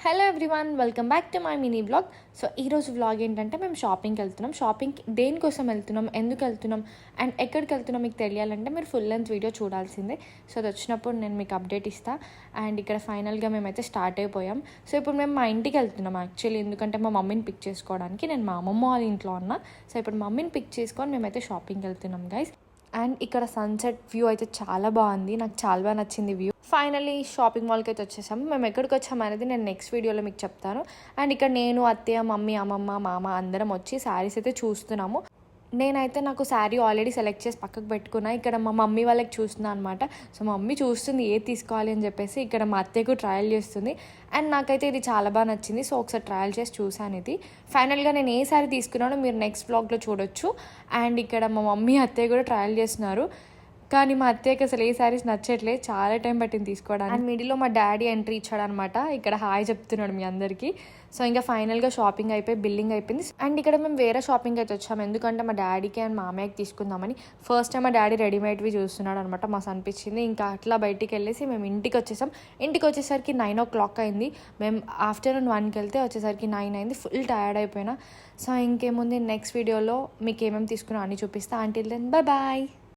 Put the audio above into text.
Hello everyone, welcome back to my mini blog. So ఈరోజు vlog ఏంటంటే మేము షాపింగ్కి వెళ్తున్నాం. షాపింగ్ దేనికోసం వెళ్తున్నాం, ఎందుకు వెళ్తున్నాం అండ్ ఎక్కడికి వెళ్తున్నాం మీకు తెలియాలంటే మీరు ఫుల్ లెంత్ వీడియో చూడాల్సిందే. సో అది వచ్చినప్పుడు నేను మీకు అప్డేట్ ఇస్తాను. అండ్ ఇక్కడ ఫైనల్గా మేమైతే స్టార్ట్ అయిపోయాం. సో ఇప్పుడు మేము మా ఇంటికి వెళ్తున్నాం యాక్చువల్లీ, ఎందుకంటే మా మమ్మీని పిక్ చేసుకోవడానికి. నేను మా అమ్మమ్మ వాళ్ళ ఇంట్లో ఉన్నా. సో ఇప్పుడు మమ్మీని పిక్ చేసుకొని మేమైతే షాపింగ్కి వెళ్తున్నాం గైస్. అండ్ ఇక్కడ సన్సెట్ వ్యూ అయితే చాలా బాగుంది, నాకు చాలా బాగా నచ్చింది వ్యూ. ఫైనల్లీ షాపింగ్ మాల్కి అయితే వచ్చేసాము. మేము ఎక్కడికి వచ్చాము అనేది నేను నెక్స్ట్ వీడియోలో మీకు చెప్తాను. అండ్ ఇక్కడ నేను, అత్తయ్య, మమ్మీ, అమ్మమ్మ, మామ అందరం వచ్చి శారీస్ అయితే చూస్తున్నాము. నేనైతే నాకు శారీ ఆల్రెడీ సెలెక్ట్ చేసి పక్కకు పెట్టుకున్నా. ఇక్కడ మా మమ్మీ వాళ్ళకి చూస్తున్నాను అనమాట. సో మా మమ్మీ చూస్తుంది ఏది తీసుకోవాలి అని చెప్పేసి. ఇక్కడ మా అత్తయ్యకు ట్రయల్ చేస్తుంది. అండ్ నాకైతే ఇది చాలా బాగా నచ్చింది. సో ఒకసారి ట్రయల్ చేసి చూసాను ఇది. ఫైనల్గా నేను ఏ శారీ తీసుకున్నానో మీరు నెక్స్ట్ వ్లాగ్లో చూడొచ్చు. అండ్ ఇక్కడ మా మమ్మీ, అత్తయ్య కూడా ట్రయల్ చేస్తున్నారు. కానీ మా అత్తయ్యకి అసలు ఏ శారీస్ నచ్చట్లేదు, చాలా టైం పట్టింది తీసుకోవడానికి. అండ్ మిడిల్లో మా డాడీ ఎంట్రీ ఇచ్చాడనమాట. ఇక్కడ హాయ్ చెప్తున్నాడు మీ అందరికీ. సో ఇంకా ఫైనల్గా షాపింగ్ అయిపోయి బిల్లింగ్ అయిపోయింది. అండ్ ఇక్కడ మేము వేరే షాపింగ్ అయితే వచ్చాము, ఎందుకంటే మా డాడీకి అండ్ మా అమ్మయ్యకి తీసుకుందామని. ఫస్ట్ టైం మా డాడీ రెడీమేడ్వి చూస్తున్నాడు అనమాట. మాకు అనిపించింది. ఇంకా అట్లా బయటికి వెళ్ళేసి మేము ఇంటికి వచ్చేసాం. ఇంటికి వచ్చేసరికి 9 o'clock అయింది. మేము ఆఫ్టర్నూన్ 1కి వెళ్తే వచ్చేసరికి 9 అయింది. ఫుల్ టయర్డ్ అయిపోయినా. సో ఇంకేముంది, నెక్స్ట్ వీడియోలో మీకు ఏమేమి తీసుకున్నా అన్నీ చూపిస్తా. Until then bye bye.